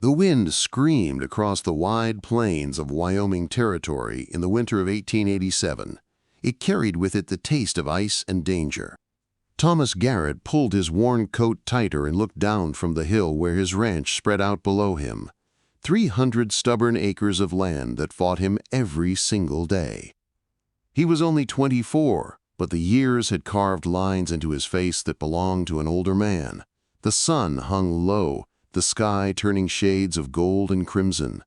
The wind screamed across the wide plains of Wyoming Territory in the winter of 1887. It carried with it the taste of ice and danger. Thomas Garrett pulled his worn coat tighter and looked down from the hill where his ranch spread out below him. 300 stubborn acres of land that fought him every single day. He was only 24, but the years had carved lines into his face that belonged to an older man. The sun hung low, the sky turning shades of gold and crimson.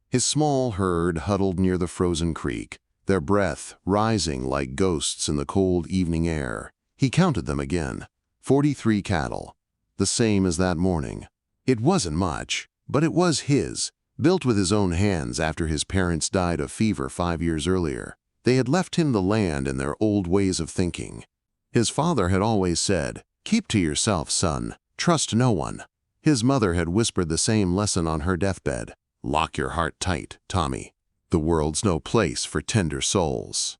His small herd huddled near the frozen creek, their breath rising like ghosts in the cold evening air. He counted them again. 43 cattle, the same as that morning. It wasn't much, but it was his, built with his own hands after his parents died of fever 5 years earlier. They had left him the land and their old ways of thinking. His father had always said, "Keep to yourself, son. Trust no one." His mother had whispered the same lesson on her deathbed. "Lock your heart tight, Tommy. The world's no place for tender souls."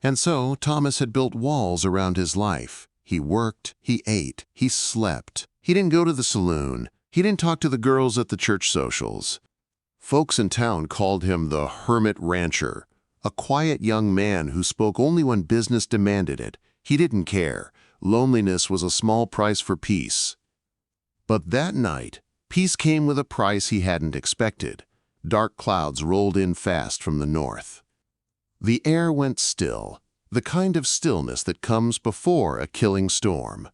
And so Thomas had built walls around his life. He worked, he ate, he slept. He didn't go to the saloon. He didn't talk to the girls at the church socials. Folks in town called him the hermit rancher, a quiet young man who spoke only when business demanded it. He didn't care. Loneliness was a small price for peace. But that night, peace came with a price he hadn't expected. Dark clouds rolled in fast from the north. The air went still, the kind of stillness that comes before a killing storm.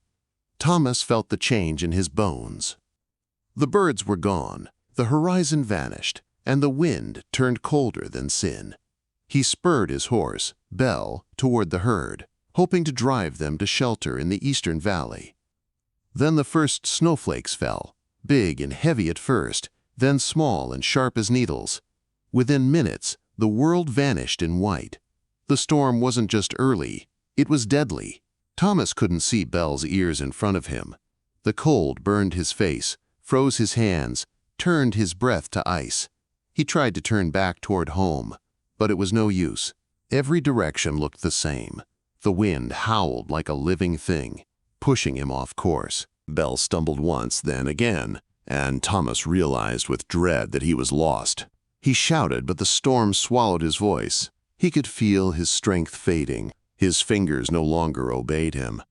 Thomas felt the change in his bones. The birds were gone, the horizon vanished, and the wind turned colder than sin. He spurred his horse, Belle, toward the herd, hoping to drive them to shelter in the eastern valley. Then the first snowflakes fell, big and heavy at first, then small and sharp as needles. Within minutes, the world vanished in white. The storm wasn't just early, it was deadly. Thomas couldn't see Belle's ears in front of him. The cold burned his face, froze his hands, turned his breath to ice. He tried to turn back toward home, but it was no use. Every direction looked the same. The wind howled like a living thing, pushing him off course. Belle stumbled once, then again, and Thomas realized with dread that he was lost. He shouted, but the storm swallowed his voice. He could feel his strength fading. His fingers no longer obeyed him.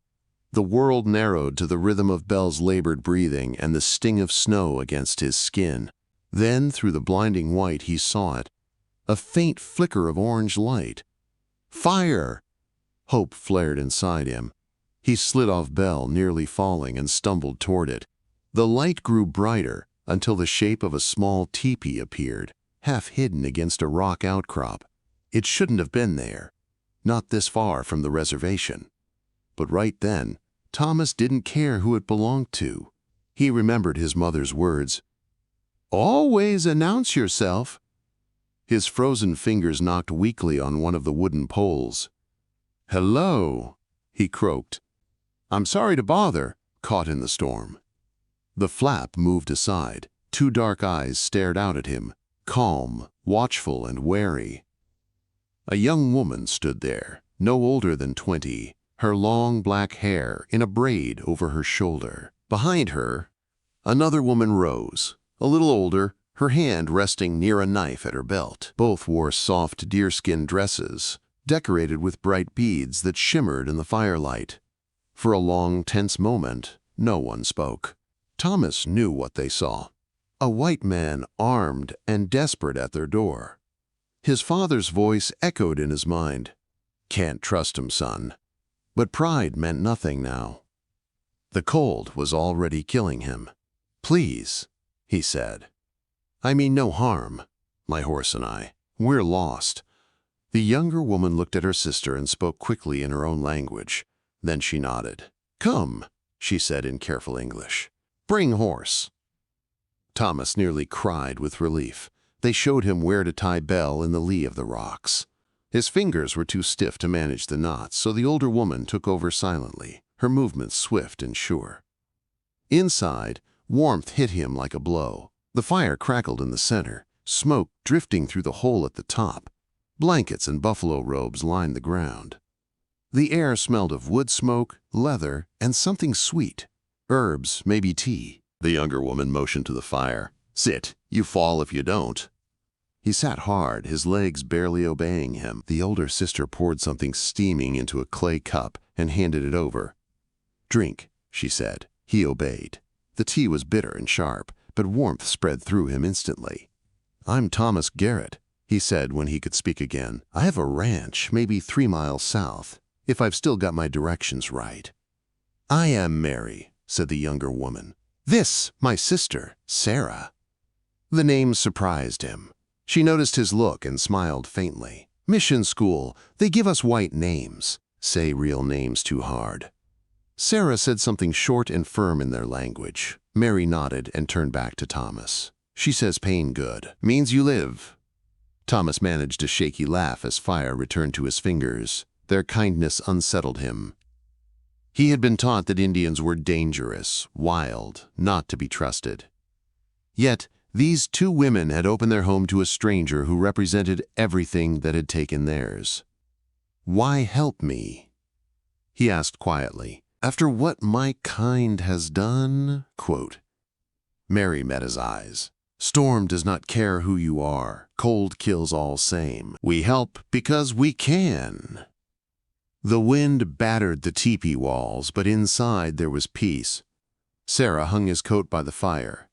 The world narrowed to the rhythm of Belle's labored breathing and the sting of snow against his skin. Then, through the blinding white, he saw it. A faint flicker of orange light. Fire! Hope flared inside him. He slid off Belle, nearly falling, and stumbled toward it. The light grew brighter until the shape of a small teepee appeared, half hidden against a rock outcrop. It shouldn't have been there, not this far from the reservation. But right then, Thomas didn't care who it belonged to. He remembered his mother's words, "Always announce yourself." His frozen fingers knocked weakly on one of the wooden poles. "Hello," he croaked. "I'm sorry to bother," caught in the storm. The flap moved aside. 2 dark eyes stared out at him, calm, watchful, and wary. A young woman stood there, no older than 20, her long black hair in a braid over her shoulder. Behind her, another woman rose, a little older, her hand resting near a knife at her belt. Both wore soft deerskin dresses, decorated with bright beads that shimmered in the firelight. For a long, tense moment, no one spoke. Thomas knew what they saw. A white man armed and desperate at their door. His father's voice echoed in his mind. "Can't trust him, son." But pride meant nothing now. The cold was already killing him. "Please," he said. "I mean no harm. My horse and I, we're lost." The younger woman looked at her sister and spoke quickly in her own language. Then she nodded. "Come," she said in careful English. "Bring horse." Thomas nearly cried with relief. They showed him where to tie Belle in the lee of the rocks. His fingers were too stiff to manage the knots, so the older woman took over silently, her movements swift and sure. Inside, warmth hit him like a blow. The fire crackled in the center, smoke drifting through the hole at the top. Blankets and buffalo robes lined the ground. The air smelled of wood smoke, leather, and something sweet. Herbs, maybe tea. The younger woman motioned to the fire. Sit, you fall if you don't. He sat hard, his legs barely obeying him. The older sister poured something steaming into a clay cup and handed it over. Drink, she said. He obeyed. The tea was bitter and sharp, but warmth spread through him instantly. I'm Thomas Garrett, he said when he could speak again. I have a ranch, maybe 3 miles south, if I've still got my directions right. I am Mary, said the younger woman. This, my sister, Sarah. The name surprised him. She noticed his look and smiled faintly. Mission school, they give us white names. Say real names too hard. Sarah said something short and firm in their language. Mary nodded and turned back to Thomas. She says pain good. Means you live. Thomas managed a shaky laugh as fire returned to his fingers. Their kindness unsettled him. He had been taught that Indians were dangerous, wild, not to be trusted. Yet, these two women had opened their home to a stranger who represented everything that had taken theirs. Why help me? He asked quietly. After what my kind has done? Quote. Mary met his eyes. Storm does not care who you are. Cold kills all same. We help because we can. The wind battered the teepee walls, but inside there was peace. Sarah hung his coat by the fire.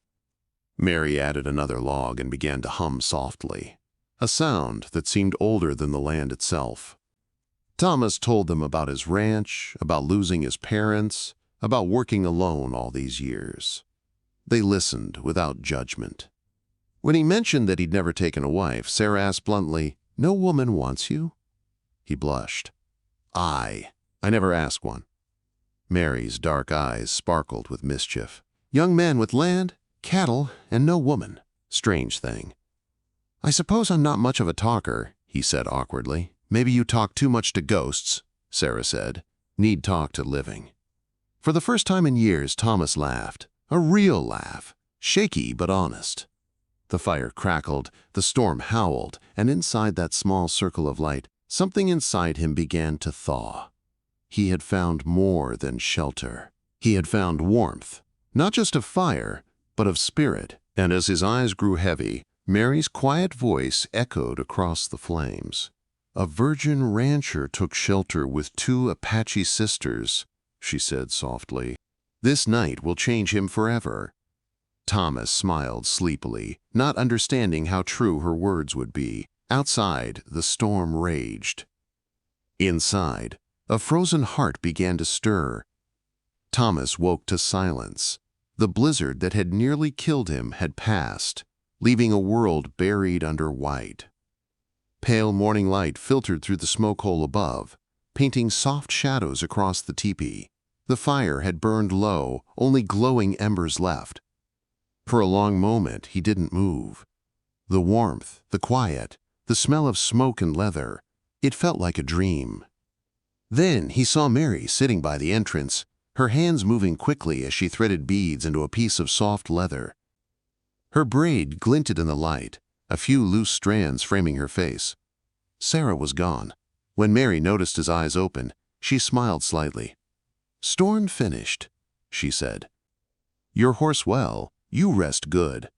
Mary added another log and began to hum softly, a sound that seemed older than the land itself. Thomas told them about his ranch, about losing his parents, about working alone all these years. They listened without judgment. When he mentioned that he'd never taken a wife, Sarah asked bluntly, "No woman wants you?" He blushed. I never asked one. Mary's dark eyes sparkled with mischief. Young man with land, cattle, and no woman. Strange thing. I suppose I'm not much of a talker, he said awkwardly. Maybe you talk too much to ghosts, Sarah said. Need talk to living. For the first time in years, Thomas laughed. A real laugh. Shaky but honest. The fire crackled, the storm howled, and inside that small circle of light, something inside him began to thaw. He had found more than shelter. He had found warmth, not just of fire, but of spirit. And as his eyes grew heavy, Mary's quiet voice echoed across the flames. A virgin rancher took shelter with 2 Apache sisters, she said softly. This night will change him forever. Thomas smiled sleepily, not understanding how true her words would be. Outside, the storm raged. Inside, a frozen heart began to stir. Thomas woke to silence. The blizzard that had nearly killed him had passed, leaving a world buried under white. Pale morning light filtered through the smoke hole above, painting soft shadows across the teepee. The fire had burned low, only glowing embers left. For a long moment, he didn't move. The warmth, the quiet, the smell of smoke and leather, it felt like a dream. Then he saw Mary sitting by the entrance, her hands moving quickly as she threaded beads into a piece of soft leather. Her braid glinted in the light, a few loose strands framing her face. Sarah was gone. When Mary noticed his eyes open, she smiled slightly. Storm finished, she said. Your horse well, you rest good.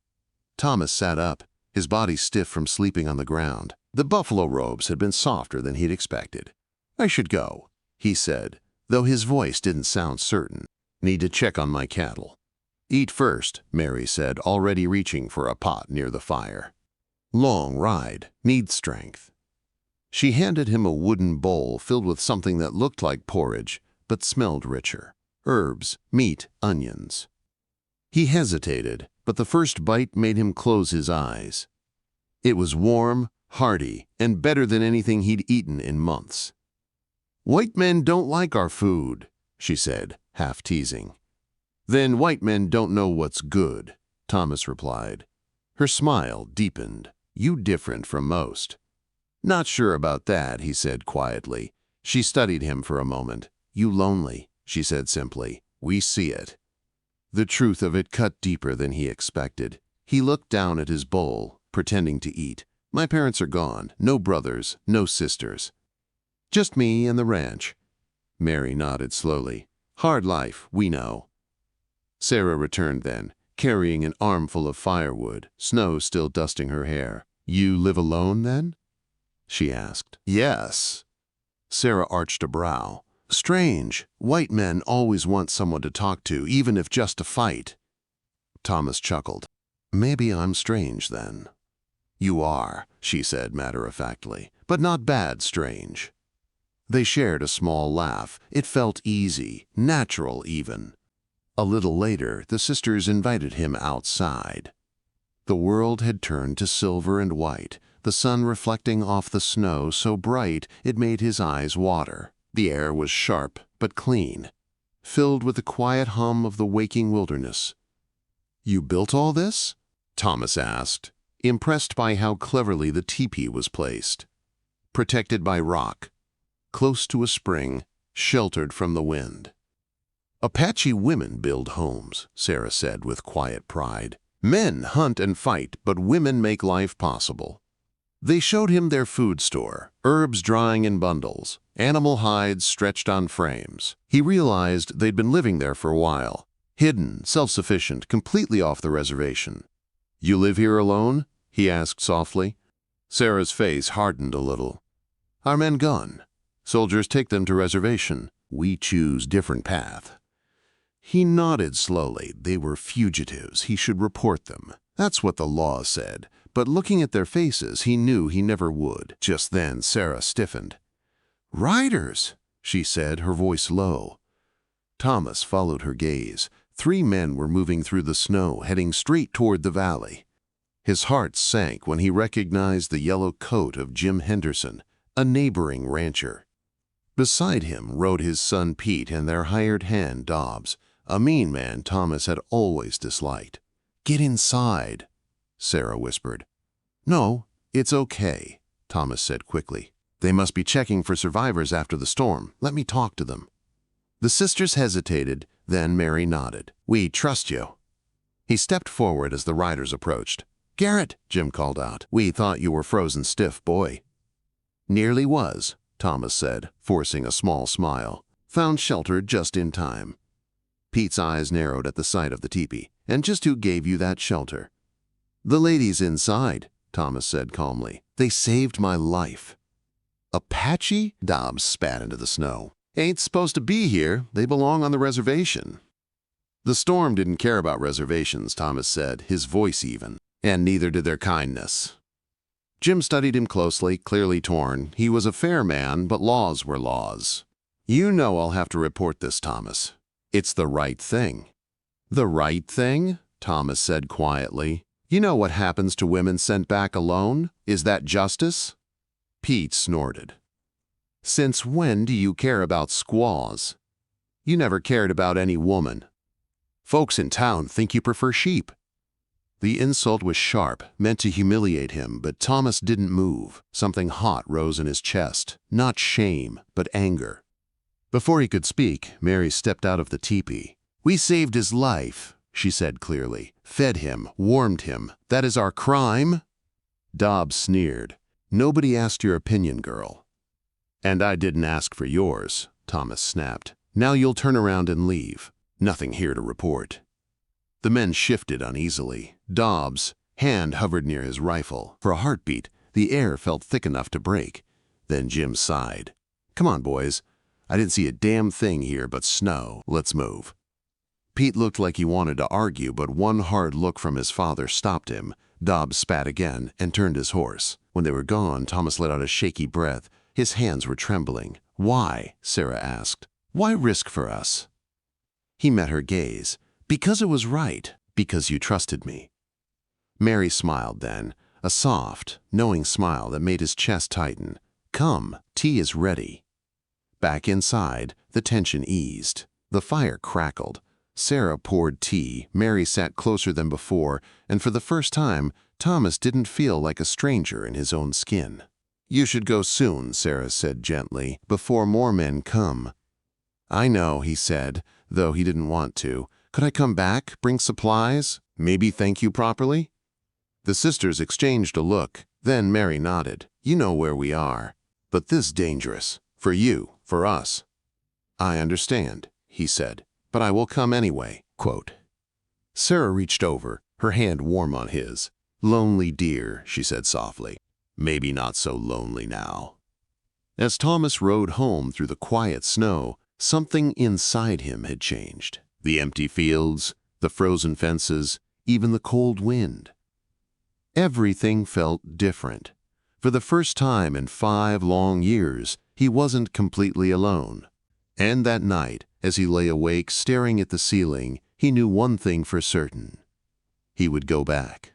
Thomas sat up, his body stiff from sleeping on the ground. The buffalo robes had been softer than he'd expected. I should go, he said, though his voice didn't sound certain. Need to check on my cattle. Eat first, Mary said, already reaching for a pot near the fire. Long ride, need strength. She handed him a wooden bowl filled with something that looked like porridge, but smelled richer. Herbs, meat, onions. He hesitated, but the first bite made him close his eyes. It was warm, hearty, and better than anything he'd eaten in months. White men don't like our food, she said, half teasing. Then white men don't know what's good, Thomas replied. Her smile deepened. You different from most. Not sure about that, he said quietly. She studied him for a moment. You lonely, she said simply. We see it. The truth of it cut deeper than he expected. He looked down at his bowl, pretending to eat. My parents are gone. No brothers, no sisters. Just me and the ranch. Mary nodded slowly. Hard life, we know. Sarah returned then, carrying an armful of firewood, snow still dusting her hair. "You live alone, then?" she asked. "Yes." Sarah arched a brow. "Strange. White men always want someone to talk to, even if just to fight." Thomas chuckled. "Maybe I'm strange, then." "You are," she said matter-of-factly, "but not bad strange." They shared a small laugh. It felt easy, natural even. A little later, the sisters invited him outside. The world had turned to silver and white, the sun reflecting off the snow so bright it made his eyes water. The air was sharp but clean, filled with the quiet hum of the waking wilderness. "You built all this?" Thomas asked, impressed by how cleverly the teepee was placed. Protected by rock, close to a spring, sheltered from the wind. "Apache women build homes," Sarah said with quiet pride. "Men hunt and fight, but women make life possible." They showed him their food store, herbs drying in bundles, animal hides stretched on frames. He realized they'd been living there for a while, hidden, self-sufficient, completely off the reservation. "You live here alone?" he asked softly. Sarah's face hardened a little. "Our men gone. Soldiers take them to reservation. We choose different path." He nodded slowly. They were fugitives. He should report them. That's what the law said. But looking at their faces, he knew he never would. Just then, Sarah stiffened. "Riders," she said, her voice low. Thomas followed her gaze. 3 men were moving through the snow, heading straight toward the valley. His heart sank when he recognized the yellow coat of Jim Henderson, a neighboring rancher. Beside him rode his son Pete and their hired hand Dobbs, a mean man Thomas had always disliked. "Get inside," Sarah whispered. "No, it's okay," Thomas said quickly. "They must be checking for survivors after the storm. Let me talk to them." The sisters hesitated, then Mary nodded. "We trust you." He stepped forward as the riders approached. "Garrett," Jim called out. "We thought you were frozen stiff, boy." "Nearly was," Thomas said, forcing a small smile. "Found shelter just in time." Pete's eyes narrowed at the sight of the teepee. "And just who gave you that shelter?" "The ladies inside," Thomas said calmly. "They saved my life." "Apache?" Dobbs spat into the snow. "Ain't supposed to be here. They belong on the reservation." "The storm didn't care about reservations," Thomas said, his voice even. "And neither did their kindness." Jim studied him closely, clearly torn. He was a fair man, but laws were laws. "You know I'll have to report this, Thomas. It's the right thing." "The right thing?" Thomas said quietly. "You know what happens to women sent back alone? Is that justice?" Pete snorted. "Since when do you care about squaws? You never cared about any woman. Folks in town think you prefer sheep." The insult was sharp, meant to humiliate him, but Thomas didn't move. Something hot rose in his chest, not shame, but anger. Before he could speak, Mary stepped out of the teepee. "We saved his life," she said clearly. "Fed him, warmed him. That is our crime?" Dobbs sneered. "Nobody asked your opinion, girl." "And I didn't ask for yours," Thomas snapped. "Now you'll turn around and leave. Nothing here to report." The men shifted uneasily. Dobbs' hand hovered near his rifle. For a heartbeat, the air felt thick enough to break. Then Jim sighed. "Come on, boys. I didn't see a damn thing here but snow. Let's move." Pete looked like he wanted to argue, but one hard look from his father stopped him. Dobbs spat again and turned his horse. When they were gone, Thomas let out a shaky breath. His hands were trembling. "Why?" Sarah asked. "Why risk for us?" He met her gaze. "Because it was right. Because you trusted me." Mary smiled then, a soft, knowing smile that made his chest tighten. "Come, tea is ready." Back inside, the tension eased. The fire crackled. Sarah poured tea, Mary sat closer than before, and for the first time, Thomas didn't feel like a stranger in his own skin. "You should go soon," Sarah said gently, "before more men come." "I know," he said, though he didn't want to. "Could I come back, bring supplies, maybe thank you properly?" The sisters exchanged a look. Then Mary nodded. "You know where we are. But this dangerous. For you, for us." "I understand," he said, "but I will come anyway." Quote, Sarah reached over, her hand warm on his. "Lonely dear," she said softly. "Maybe not so lonely now." As Thomas rode home through the quiet snow, something inside him had changed. The empty fields, the frozen fences, even the cold wind. Everything felt different. For the first time in 5 long years, he wasn't completely alone. And that night, as he lay awake staring at the ceiling, he knew one thing for certain. He would go back.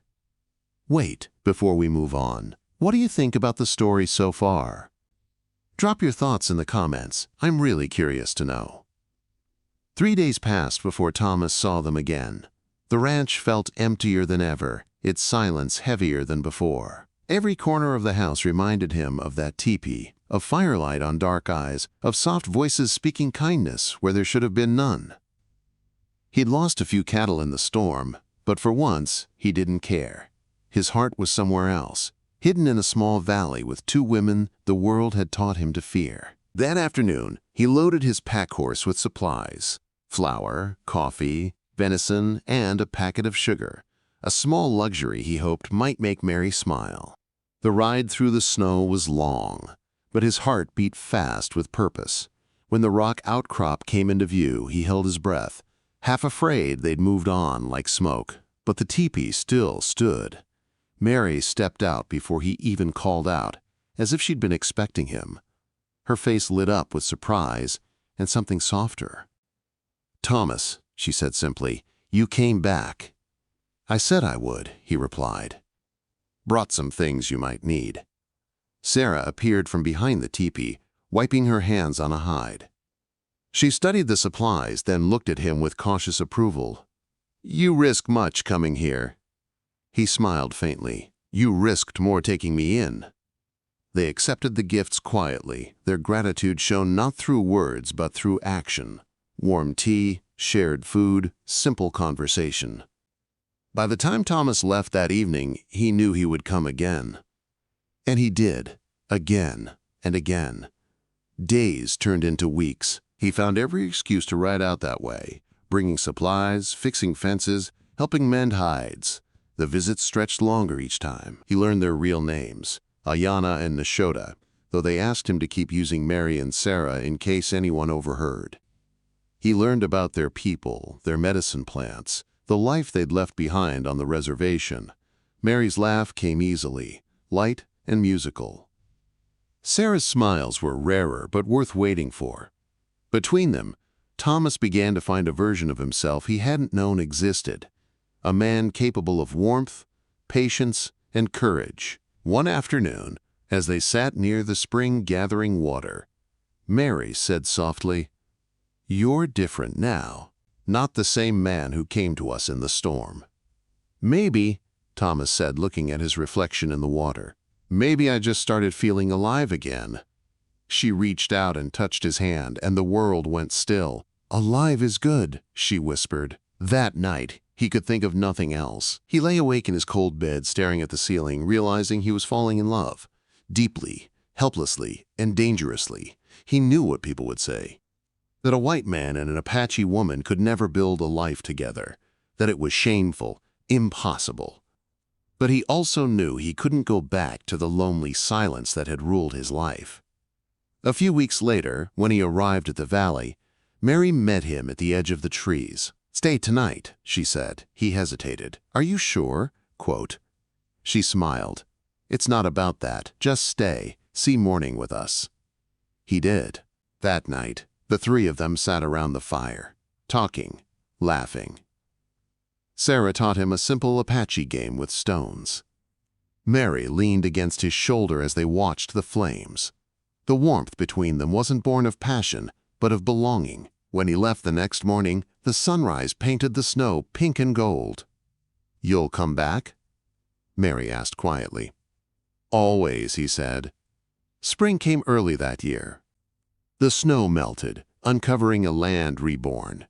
Wait, before we move on, what do you think about the story so far? Drop your thoughts in the comments. I'm really curious to know. 3 days passed before Thomas saw them again. The ranch felt emptier than ever, its silence heavier than before. Every corner of the house reminded him of that teepee, of firelight on dark eyes, of soft voices speaking kindness where there should have been none. He'd lost a few cattle in the storm, but for once, he didn't care. His heart was somewhere else, hidden in a small valley with 2 women the world had taught him to fear. That afternoon, he loaded his pack horse with supplies: flour, coffee, venison, and a packet of sugar, a small luxury he hoped might make Mary smile. The ride through the snow was long, but his heart beat fast with purpose. When the rock outcrop came into view, he held his breath, half afraid they'd moved on like smoke. But the teepee still stood. Mary stepped out before he even called out, as if she'd been expecting him. Her face lit up with surprise and something softer. "Thomas," she said simply, "you came back." "I said I would," he replied. "Brought some things you might need." Sarah appeared from behind the teepee, wiping her hands on a hide. She studied the supplies, then looked at him with cautious approval. "You risk much coming here." He smiled faintly. "You risked more taking me in." They accepted the gifts quietly, their gratitude shown not through words but through action. Warm tea, shared food, simple conversation. By the time Thomas left that evening, he knew he would come again. And he did, again and again. Days turned into weeks. He found every excuse to ride out that way, bringing supplies, fixing fences, helping mend hides. The visits stretched longer each time. He learned their real names, Ayanna and Nashota, though they asked him to keep using Mary and Sarah in case anyone overheard. He learned about their people, their medicine plants, the life they'd left behind on the reservation. Mary's laugh came easily, light and musical. Sarah's smiles were rarer but worth waiting for. Between them, Thomas began to find a version of himself he hadn't known existed, a man capable of warmth, patience, and courage. One afternoon, as they sat near the spring gathering water, Mary said softly, "You're different now, not the same man who came to us in the storm." "Maybe," Thomas said, looking at his reflection in the water, "maybe I just started feeling alive again." She reached out and touched his hand, and the world went still. "Alive is good," she whispered. That night, he could think of nothing else. He lay awake in his cold bed, staring at the ceiling, realizing he was falling in love. Deeply, helplessly, and dangerously. He knew what people would say. That a white man and an Apache woman could never build a life together. That it was shameful, impossible. But he also knew he couldn't go back to the lonely silence that had ruled his life. A few weeks later, when he arrived at the valley, Mary met him at the edge of the trees. "Stay tonight," she said. He hesitated. "Are you sure?" Quote. She smiled. "It's not about that. Just stay. See morning with us." He did. That night, the 3 of them sat around the fire, talking, laughing. Sarah taught him a simple Apache game with stones. Mary leaned against his shoulder as they watched the flames. The warmth between them wasn't born of passion, but of belonging. When he left the next morning, the sunrise painted the snow pink and gold. "You'll come back?" Mary asked quietly. "Always," he said. Spring came early that year. The snow melted, uncovering a land reborn.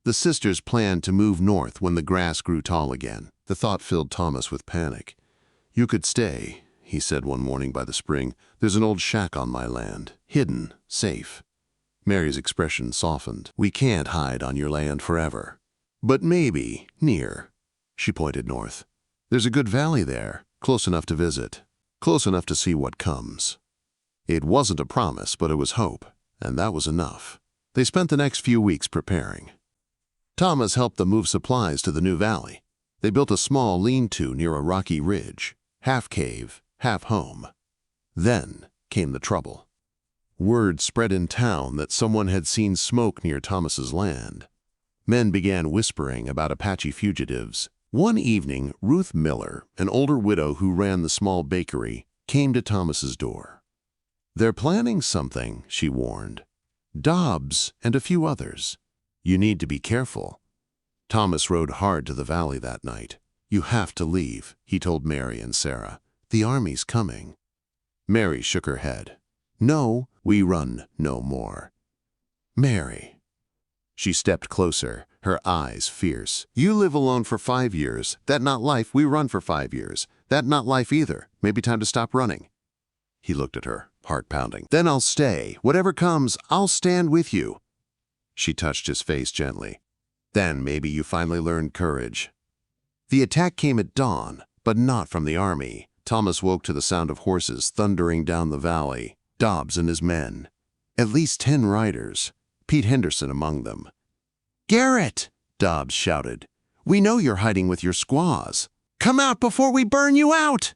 The sisters planned to move north when the grass grew tall again. The thought filled Thomas with panic. "You could stay," he said one morning by the spring. "There's an old shack on my land, hidden, safe." Mary's expression softened. "We can't hide on your land forever." But maybe near. She pointed north. There's a good valley there, close enough to visit, close enough to see what comes. It wasn't a promise, but it was hope, and that was enough. They spent the next few weeks preparing. Thomas helped them move supplies to the new valley. They built a small lean-to near a rocky ridge, half cave, half home. Then came the trouble. Word spread in town that someone had seen smoke near Thomas's land. Men began whispering about Apache fugitives. One evening, Ruth Miller, an older widow who ran the small bakery, came to Thomas's door. "They're planning something," she warned. "Dobbs and a few others. You need to be careful." Thomas rode hard to the valley that night. "You have to leave," he told Mary and Sarah. "The army's coming." Mary shook her head. "No, we run no more." "Mary." She stepped closer, her eyes fierce. "You live alone for 5 years. That not life. We run for 5 years. That not life either. Maybe time to stop running." He looked at her, heart pounding. "Then I'll stay. Whatever comes, I'll stand with you." She touched his face gently. "Then maybe you finally learned courage." The attack came at dawn, but not from the army. Thomas woke to the sound of horses thundering down the valley. Dobbs and his men. At least 10 riders. Pete Henderson among them. "Garrett!" Dobbs shouted. "We know you're hiding with your squaws. Come out before we burn you out!"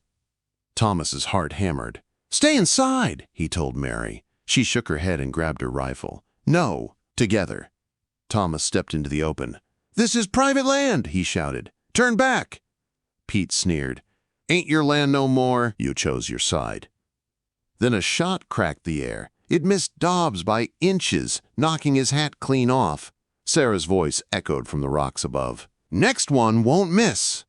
Thomas's heart hammered. "Stay inside," he told Mary. She shook her head and grabbed her rifle. "No, together." Thomas stepped into the open. "This is private land," he shouted. "Turn back." Pete sneered. "Ain't your land no more. You chose your side." Then a shot cracked the air. It missed Dobbs by inches, knocking his hat clean off. Sarah's voice echoed from the rocks above. "Next one won't miss."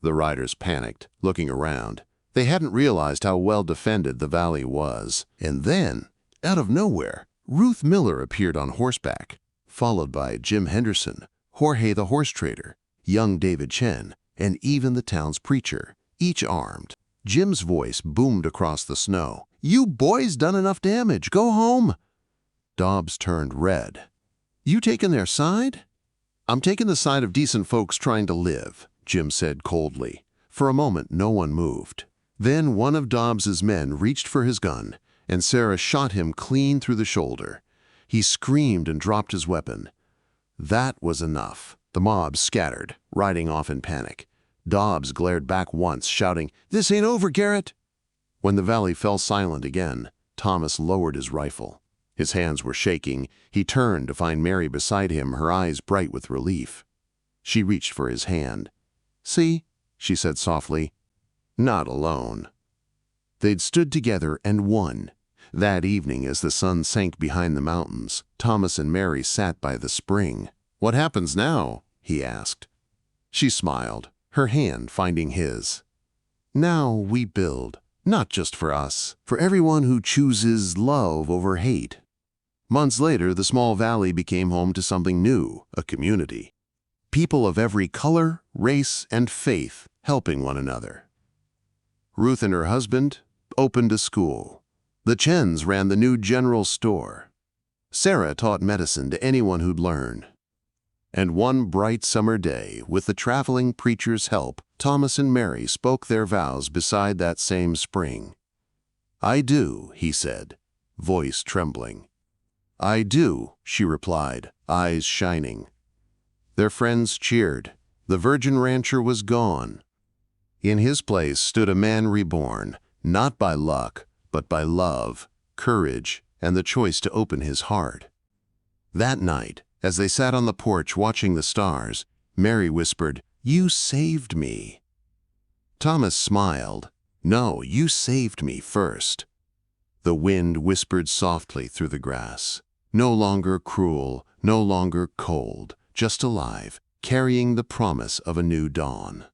The riders panicked, looking around. They hadn't realized how well defended the valley was. And then, out of nowhere, Ruth Miller appeared on horseback, followed by Jim Henderson, Jorge the horse trader, young David Chen, and even the town's preacher, each armed. Jim's voice boomed across the snow. "You boys done enough damage. Go home." Dobbs turned red. "You taking their side?" "I'm taking the side of decent folks trying to live," Jim said coldly. For a moment, no one moved. Then one of Dobbs's men reached for his gun, and Sarah shot him clean through the shoulder. He screamed and dropped his weapon. That was enough. The mob scattered, riding off in panic. Dobbs glared back once, shouting, "This ain't over, Garrett!" When the valley fell silent again, Thomas lowered his rifle. His hands were shaking. He turned to find Mary beside him, her eyes bright with relief. She reached for his hand. "See," she said softly, "not alone." They'd stood together and won. That evening, as the sun sank behind the mountains, Thomas and Mary sat by the spring. "What happens now?" he asked. She smiled, her hand finding his. "Now we build, not just for us, for everyone who chooses love over hate." Months later, the small valley became home to something new, a community. People of every color, race, and faith helping one another. Ruth and her husband opened a school. The Chens ran the new general store. Sarah taught medicine to anyone who'd learn. And one bright summer day, with the traveling preacher's help, Thomas and Mary spoke their vows beside that same spring. "I do," he said, voice trembling. "I do," she replied, eyes shining. Their friends cheered. The virgin rancher was gone. In his place stood a man reborn, not by luck, but by love, courage, and the choice to open his heart. That night, as they sat on the porch watching the stars, Mary whispered, "You saved me." Thomas smiled. "No, you saved me first." The wind whispered softly through the grass. No longer cruel, no longer cold, just alive, carrying the promise of a new dawn.